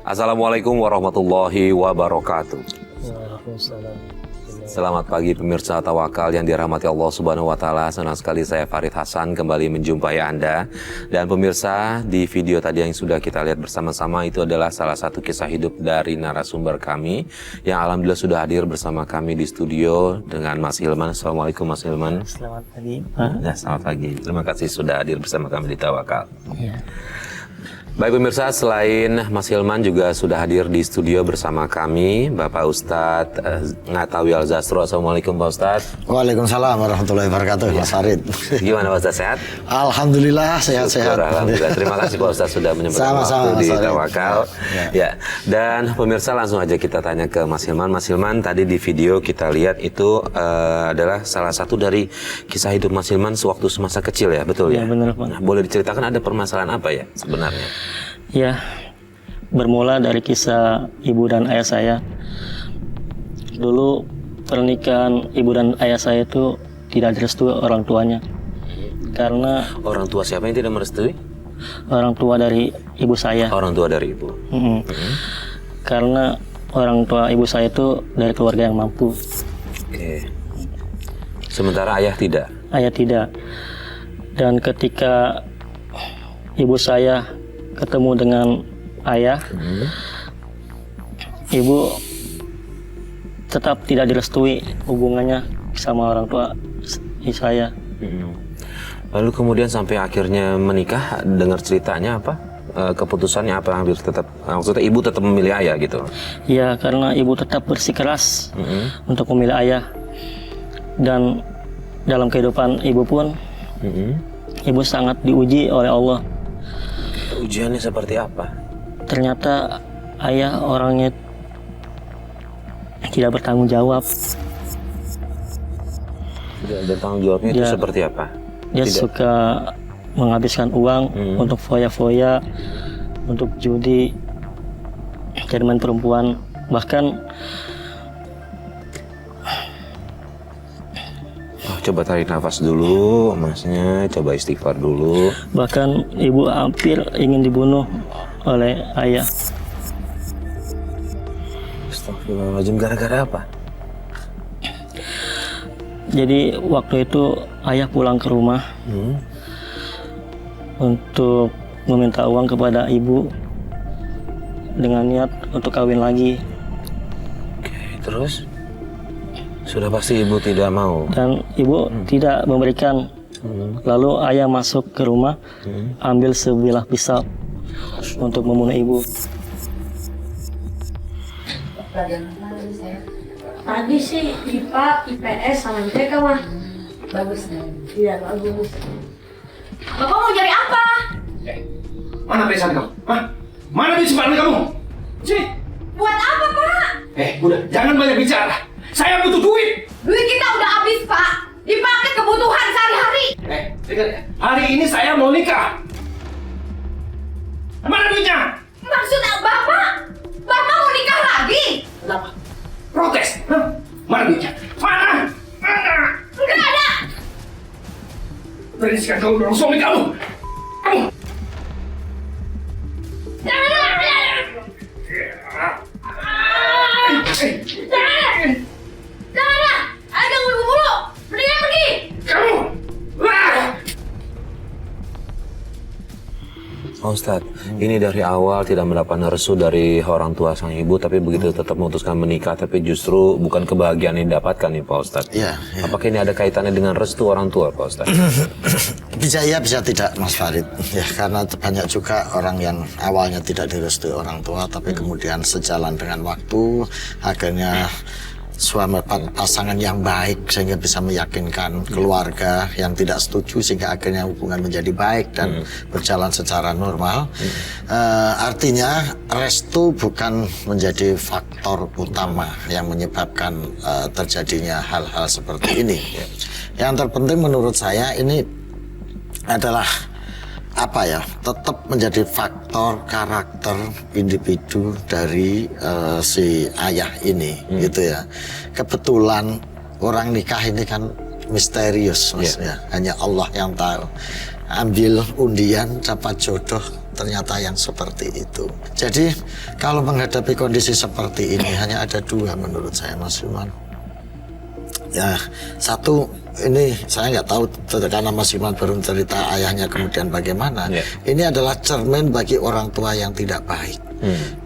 Assalamualaikum warahmatullahi wabarakatuh. Waalaikumsalam. Selamat pagi pemirsa Tawakal yang dirahmati Allah Subhanahu wa taala. Senang sekali saya Farid Hasan kembali menjumpai Anda. Dan pemirsa, di video tadi yang sudah kita lihat bersama-sama itu adalah salah satu kisah hidup dari narasumber kami yang alhamdulillah sudah hadir bersama kami di studio dengan Mas Hilman. Assalamualaikum Mas Hilman. Selamat pagi. Ya, selamat pagi. Terima kasih sudah hadir bersama kami di Tawakal. Ya. Baik pemirsa, selain Mas Hilman juga sudah hadir di studio bersama kami Bapak Ustadz Ngatawi Al-Zastro. Assalamualaikum Pak Ustadz. Waalaikumsalam warahmatullahi wabarakatuh. Mas Farid. Gimana Pak Ustadz, sehat? Alhamdulillah sehat-sehat. Alhamdulillah. Terima kasih Pak Ustadz sudah menyempatkan waktu di Tawakal. Ya. Dan pemirsa langsung aja kita tanya ke Mas Hilman. Mas Hilman, tadi di video kita lihat itu adalah salah satu dari kisah hidup Mas Hilman sewaktu semasa kecil ya, betul ya? Ya benar Pak. Nah, boleh diceritakan ada permasalahan apa ya sebenarnya? Ya, bermula dari kisah ibu dan ayah saya. Dulu pernikahan ibu dan ayah saya itu tidak direstui orang tuanya. Karena Orang tua siapa yang tidak merestui? orang tua dari ibu saya. Orang tua dari ibu. Karena orang tua ibu saya itu dari keluarga yang mampu. Oke. Sementara ayah tidak. Ayah tidak. Dan ketika ibu saya ketemu dengan ayah, ibu tetap tidak direstui hubungannya sama orang tua saya. Lalu kemudian sampai akhirnya menikah, dengar ceritanya apa? Keputusannya apa? Hampir tetap, maksudnya ibu tetap memilih ayah gitu. Ya, karena ibu tetap bersikeras untuk memilih ayah. Dan dalam kehidupan ibu pun, ibu sangat diuji oleh Allah. Ujiannya seperti apa? Ternyata ayah orangnya tidak bertanggung jawab. Tidak bertanggung jawabnya itu Ya. seperti apa? Dia Tidak. suka menghabiskan uang untuk foya-foya, untuk judi, dan main perempuan. Bahkan Coba tarik nafas dulu, masnya. Coba istighfar dulu. ibu hampir ingin dibunuh oleh ayah. Astagfirullahaladzim, gara-gara apa? Jadi waktu itu ayah pulang ke rumah untuk meminta uang kepada ibu dengan niat untuk kawin lagi. Oke, terus? Sudah pasti ibu tidak mau. Dan ibu tidak memberikan. Lalu ayah masuk ke rumah, ambil sebilah pisau untuk membunuh ibu. Tadi sih IPA, IPS sama IPK mah bagus kan? Iya bagus. Bapak mau cari apa? Mana pesan kamu? Hah? Mana duit simpanan kamu? Sini. Buat apa Pak? Udah, jangan banyak bicara. Saya butuh duit. Duit kita udah habis Pak. Dipakai kebutuhan sehari-hari. Dengar ya. Hari ini saya mau nikah. Mana duitnya? Maksud Bapak? Bapak mau nikah lagi? Kenapa? Protes. Hah? Mana duitnya? Mana? Mana? Enggak ada. Berani sekali kamu dorong suami kamu. Kamu. Jangan. Ayo gangguin gue mulu. Mendingan pergi. Kamu. Oh, Ustadz, ini dari awal tidak mendapat restu dari orang tua sang ibu, tapi begitu tetap memutuskan menikah, tapi justru bukan kebahagiaan yang didapatkan nih Pak Ustadz. Iya. Apakah ini ada kaitannya dengan restu orang tua Pak Ustadz? Bisa iya, bisa tidak, Mas Farid. Ya, karena banyak juga orang yang awalnya tidak direstui orang tua, tapi kemudian sejalan dengan waktu, akhirnya suami pasangan yang baik sehingga bisa meyakinkan keluarga yang tidak setuju sehingga akhirnya hubungan menjadi baik dan berjalan secara normal. Artinya restu bukan menjadi faktor utama yang menyebabkan terjadinya hal-hal seperti ini. Yang terpenting menurut saya ini adalah apa ya, tetap menjadi faktor karakter individu dari si ayah ini gitu ya. Kebetulan orang nikah ini kan misterius Mas ya. Hanya Allah yang tahu. Ambil undian dapat jodoh ternyata yang seperti itu. Jadi kalau menghadapi kondisi seperti ini hanya ada dua menurut saya, Mas Hilman. Ya, satu, ini saya nggak tahu karena Mas Hilman baru cerita ayahnya kemudian bagaimana. Ini adalah cermin bagi orang tua yang tidak baik.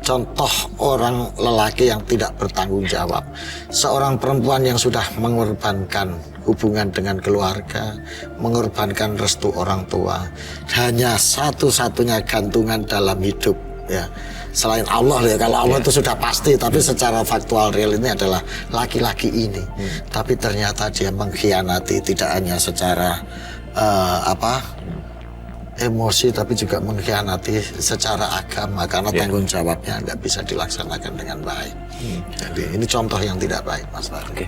Contoh orang lelaki yang tidak bertanggung jawab, seorang perempuan yang sudah mengorbankan hubungan dengan keluarga, mengorbankan restu orang tua, hanya satu-satunya gantungan dalam hidup, ya, selain Allah ya. Kalau Allah itu sudah pasti, tapi secara faktual real ini adalah laki-laki ini. Tapi ternyata dia mengkhianati tidak hanya secara emosi, tapi juga mengkhianati secara agama karena tanggung jawabnya nggak bisa dilaksanakan dengan baik. Jadi ini contoh yang tidak baik, Mas Farid. Oke,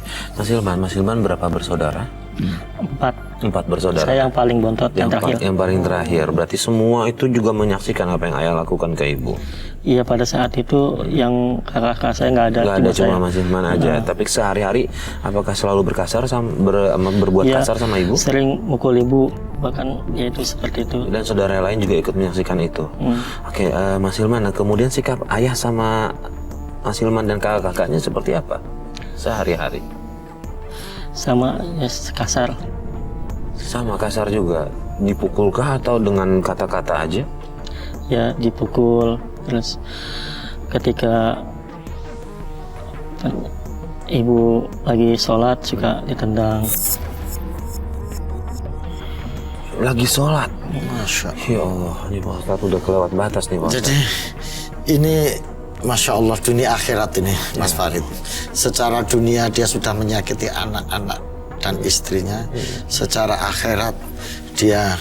Mas Hilman berapa bersaudara? 4. 4 bersaudara. Saya yang paling bontot, yang terakhir. Yang paling terakhir. Berarti semua itu juga menyaksikan apa yang ayah lakukan ke ibu. Iya, pada saat itu yang kakak saya nggak ada. Nggak ada, cuma Mas Hilman aja. Tapi sehari-hari apakah selalu berkasar berbuat kasar sama ibu? Sering mukul ibu, bahkan ya itu seperti itu. Dan saudara lain juga ikut menyaksikan itu. Oke, Mas Hilman, nah kemudian sikap ayah sama Mas Hilman dan kakak-kakaknya seperti apa sehari-hari? Sama ya, kasar. Sama kasar juga. Dipukulkah atau dengan kata-kata aja? Ya dipukul. Terus ketika ibu lagi sholat suka ditendang. Lagi sholat? Masya Allah. Ya Allah, ini Pak Ustadz udah kelewat batas nih Pak Ustadz. Jadi ini Masya Allah dunia akhirat ini, Mas Farid. Secara dunia dia sudah menyakiti anak-anak dan istrinya. Secara akhirat dia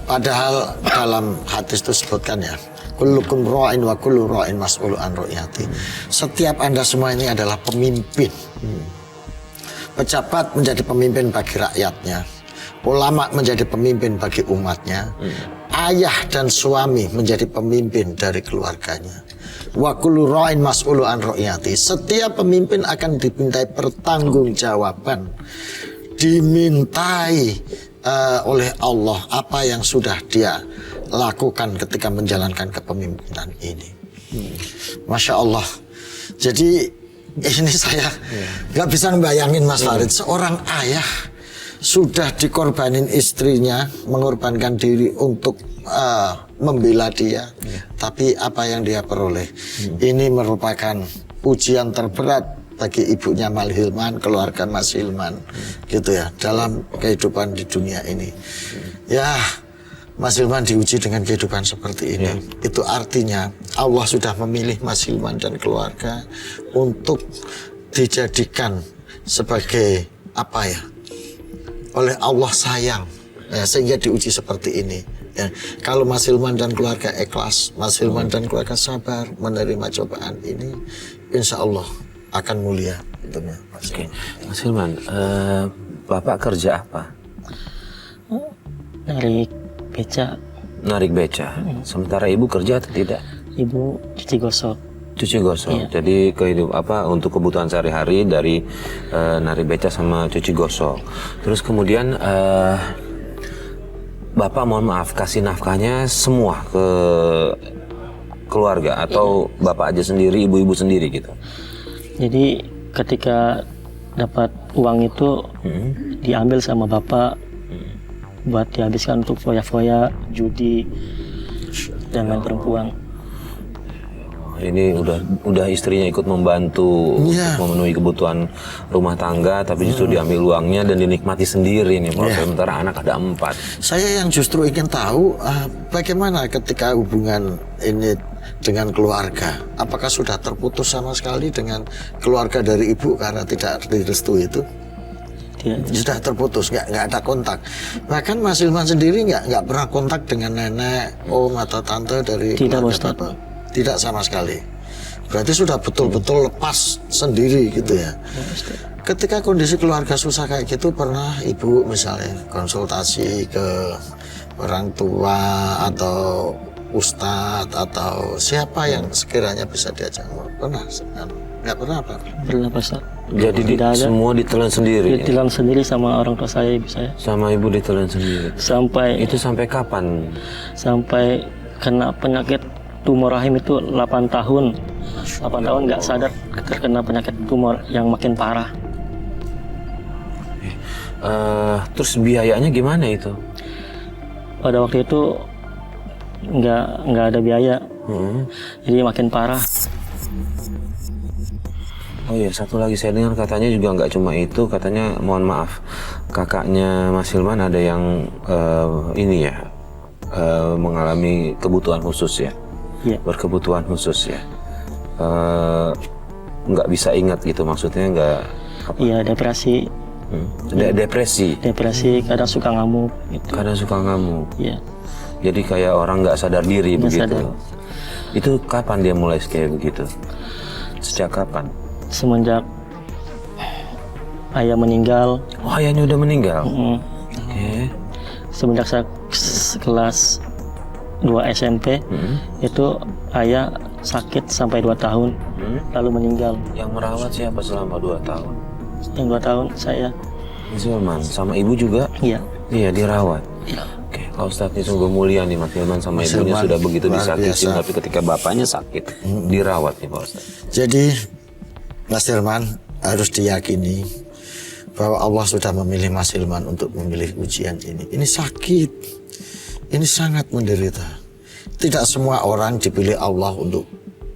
padahal dalam hadis itu sebutkan ya, kullukum ra'in wa kullu ra'in mas'ulun an ra'iyati. Setiap Anda semua ini adalah pemimpin. Pejabat menjadi pemimpin bagi rakyatnya. Ulama menjadi pemimpin bagi umatnya. Ayah dan suami menjadi pemimpin dari keluarganya. Wa kullu ra'in mas'ulun an ra'iyati. Setiap pemimpin akan dimintai pertanggungjawaban, dimintai oleh Allah apa yang sudah dia lakukan ketika menjalankan kepemimpinan ini. Masya Allah. Jadi ini saya nggak bisa membayangin, Mas Farid, seorang ayah sudah dikorbanin istrinya, mengorbankan diri untuk membela dia, tapi apa yang dia peroleh ini merupakan ujian terberat bagi ibunya Mas Hilman, keluarga Mas Hilman, gitu ya, dalam kehidupan di dunia ini. Ya, Mas Hilman diuji dengan kehidupan seperti ini. Itu artinya Allah sudah memilih Mas Hilman dan keluarga untuk dijadikan sebagai apa ya, oleh Allah sayang, ya, sehingga diuji seperti ini. Ya, kalau Mas Hilman dan keluarga ikhlas, Mas Hilman dan keluarga sabar menerima cobaan ini, insya Allah akan mulia. Oke, Mas Hilman, Bapak kerja apa? Narik beca. Narik beca. Sementara ibu kerja atau tidak? Ibu cuci gosok. Cuci gosok. Jadi untuk kebutuhan sehari-hari dari narik beca sama cuci gosok. Terus kemudian Bapak mohon maaf kasih nafkahnya semua ke keluarga atau Bapak aja sendiri, ibu-ibu sendiri gitu? Jadi ketika dapat uang itu diambil sama Bapak buat dihabiskan untuk foya-foya, judi, dan main perempuan. Ini udah istrinya ikut membantu untuk memenuhi kebutuhan rumah tangga, tapi justru diambil uangnya dan dinikmati sendiri nih Pak. Sementara anak ada 4. Saya yang justru ingin tahu bagaimana ketika hubungan ini dengan keluarga. Apakah sudah terputus sama sekali dengan keluarga dari ibu karena tidak direstui itu? Sudah terputus, nggak ada kontak. Bahkan Mas Hilman sendiri nggak pernah kontak dengan nenek, om atau tante dari keluarga Bapak? Tidak sama sekali. Berarti sudah betul-betul lepas sendiri gitu ya. Ketika kondisi keluarga susah kayak gitu, pernah ibu misalnya konsultasi ke orang tua atau ustadz atau siapa yang sekiranya bisa diajak? Pernah? Nggak pernah Pak? Pernah Pak. Jadi semua ditelan sendiri? Ditelan sendiri sama orang tua saya, ibu saya. Sama ibu ditelan sendiri? Sampai... Itu sampai kapan? Sampai kena penyakit tumor rahim itu 8 tahun. 8 tahun nggak sadar terkena penyakit tumor yang makin parah. Terus biayanya gimana itu? Pada waktu itu nggak ada biaya, jadi makin parah. Oh iya, satu lagi saya dengar katanya juga nggak cuma itu, katanya mohon maaf, kakaknya Mas Hilman ada yang ini ya, mengalami kebutuhan khusus ya, berkebutuhan khusus ya, nggak bisa ingat gitu, maksudnya nggak? Iya, depresi. Depresi, kadang suka ngamuk. Gitu. Kadang suka ngamuk. Iya. Jadi kayak orang nggak sadar diri Nggak begitu. sadar. Itu kapan dia mulai kayak begitu? Sejak kapan? Semenjak ayah meninggal. Oh, ayahnya udah meninggal. Oke. Semenjak saya kelas 2 SMP, itu ayah sakit sampai 2 tahun, lalu meninggal. Yang merawat siapa selama 2 tahun? Yang 2 tahun saya. Mas Hilman, sama ibu juga? Iya. Iya, dirawat. Iya. Oke, Pak Ustadz ini sungguh mulia nih, Mas Hilman sama Mas ibunya Hilman sudah begitu luar disakiti, biasa. tapi ketika bapaknya sakit, dirawat nih Pak Ustadz. Jadi Mas Hilman harus diyakini bahwa Allah sudah memilih Mas Hilman untuk memilih ujian ini. Ini sakit, ini sangat menderita. Tidak semua orang dipilih Allah untuk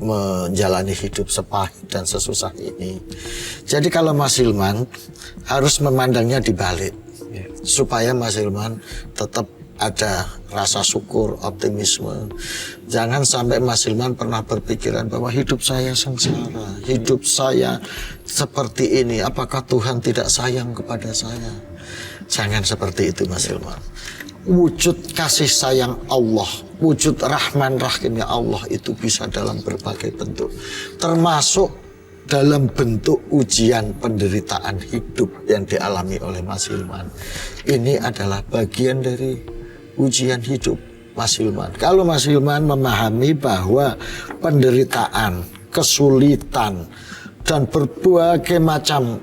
menjalani hidup sepahit dan sesusah ini. Jadi kalau Mas Hilman harus memandangnya dibalik, supaya Mas Hilman tetap ada rasa syukur, optimisme. Jangan sampai Mas Hilman pernah berpikiran bahwa hidup saya sengsara, hidup saya seperti ini, apakah Tuhan tidak sayang kepada saya? Jangan seperti itu Mas Hilman. Wujud kasih sayang Allah, wujud rahman rahimnya Allah itu bisa dalam berbagai bentuk, termasuk dalam bentuk ujian penderitaan hidup yang dialami oleh Mas Hilman. Ini adalah bagian dari ujian hidup Mas Hilman. Kalau Mas Hilman memahami bahwa penderitaan, kesulitan, dan berbagai macam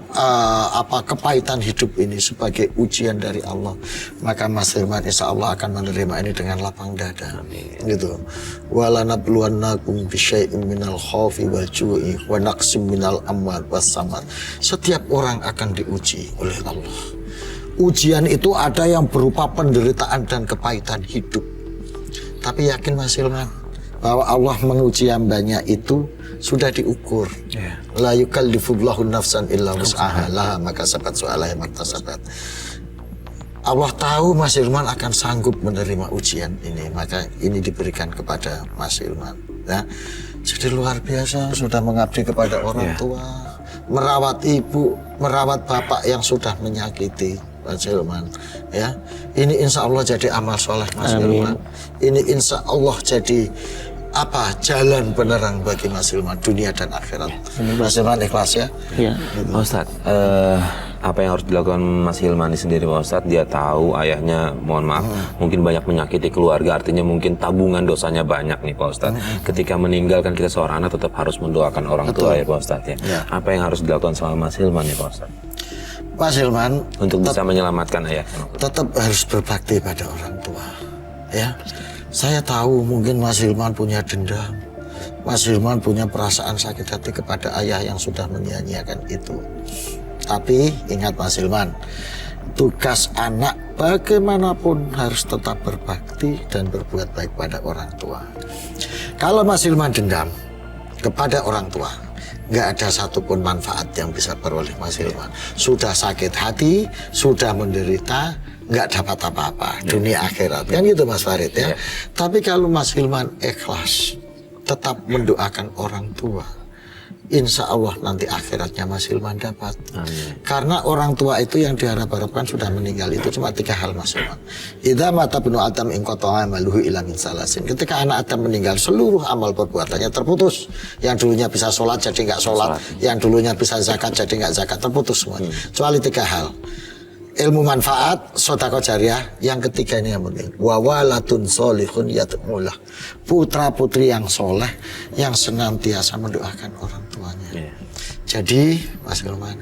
kepahitan hidup ini sebagai ujian dari Allah, maka Mas Hilman insya Allah akan menerima ini dengan lapang dada. Gitu. Walanabluwannakum bisyai'in minal khaufi wal ju'i wa naqsim minal amwal was samar. Setiap orang akan diuji oleh Allah. Ujian itu ada yang berupa penderitaan dan kepahitan hidup. Tapi yakin Mas Hilman bahwa Allah menguji hambanya itu sudah diukur. La yukallifullahu nafsan illa wus'aha laha maka sabat su'alaha maktasabat. Allah tahu Mas Hilman akan sanggup menerima ujian ini, maka ini diberikan kepada Mas Hilman. Ya. Jadi luar biasa, sudah mengabdi kepada orang tua, merawat ibu, merawat bapak yang sudah menyakiti Mas Hilman. Ya, ini insya Allah jadi amal soleh Mas Hilman. Ini insya Allah jadi jalan penerang bagi Mas Hilman dunia dan akhirat. Mas Hilman ikhlas ya? Iya. Pak Ustadz, apa yang harus dilakukan Mas Hilman ini sendiri Pak Ustadz? Dia tahu ayahnya, mohon maaf, mungkin banyak menyakiti keluarga, artinya mungkin tabungan dosanya banyak nih Pak Ustadz. Ketika meninggal kan kita seorang anak tetap harus mendoakan orang tua ya Pak Ustadz ya. Apa yang harus dilakukan sama Mas Hilman ya Pak Ustadz? Mas Hilman untuk bisa menyelamatkan ayah. Tetap harus berbakti pada orang tua. Ya. Saya tahu mungkin Mas Hilman punya dendam, Mas Hilman punya perasaan sakit hati kepada ayah yang sudah menyia-nyiakan itu. Tapi ingat Mas Hilman, tugas anak bagaimanapun harus tetap berbakti dan berbuat baik pada orang tua. Kalau Mas Hilman dendam kepada orang tua, nggak ada satupun manfaat yang bisa beroleh Mas Hilman. Sudah sakit hati, sudah menderita, nggak dapat apa-apa dunia akhirat kan gitu Mas Farid ya. Tapi kalau Mas Hilman ikhlas tetap mendoakan orang tua, insya Allah nanti akhiratnya Mas Hilman dapat. Karena orang tua itu yang diharap-harapkan sudah meninggal itu cuma 3 hal Mas Hilman. Idza mata ibnu Adam in qata'a amaluhu illa min salasin. Ketika anak Adam meninggal seluruh amal perbuatannya terputus. Yang dulunya bisa sholat jadi nggak sholat, yang dulunya bisa zakat jadi nggak zakat, terputus semuanya. Kecuali 3 hal. Ilmu manfaat, sedekah jariah, yang ketiga ini yang penting. Wa walatun sholihun yad'ulah. Putra-putri yang soleh yang senantiasa mendoakan orang tuanya. Jadi, Mas Hilman,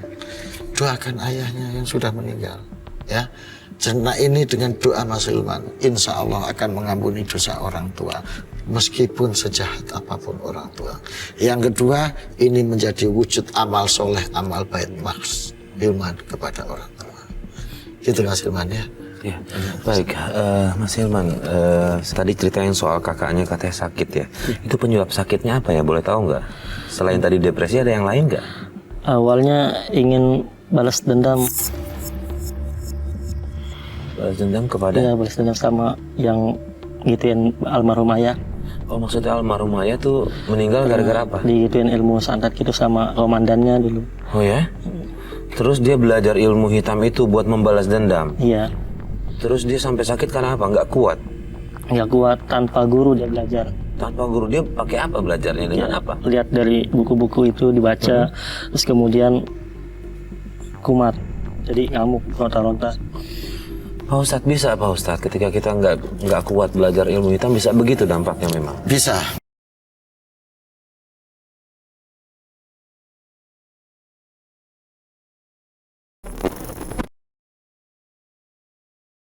doakan ayahnya yang sudah meninggal, ya. Nah ini dengan doa Mas Hilman, insya Allah akan mengampuni dosa orang tua, meskipun sejahat apapun orang tua. Yang kedua, ini menjadi wujud amal soleh, amal baik Mas Hilman kepada orang tua. Gitu Mas Hilman ya. Ya, baik, Mas Hilman, tadi ceritain soal kakaknya katanya sakit ya. Itu penyebab sakitnya apa ya? Boleh tahu nggak? Selain tadi depresi ada yang lain nggak? Awalnya ingin balas dendam, Balas dendam kepada? ya balas dendam sama yang gituin almarhum ayah. Oh, maksudnya almarhum ayah tuh meninggal gara-gara apa? Digituin ilmu santet gitu sama komandannya dulu. Oh ya? Terus dia belajar ilmu hitam itu buat membalas dendam. Iya, Terus dia sampai sakit karena apa? Nggak kuat. nggak kuat, tanpa guru dia belajar. Tanpa guru dia pakai apa belajarnya? Dengan apa? Lihat dari buku-buku itu dibaca, terus kemudian kumat, jadi ngamuk, ronta-ronta. Pak Ustadz, bisa Pak Ustadz ketika kita nggak kuat belajar ilmu hitam bisa begitu dampaknya memang? Bisa.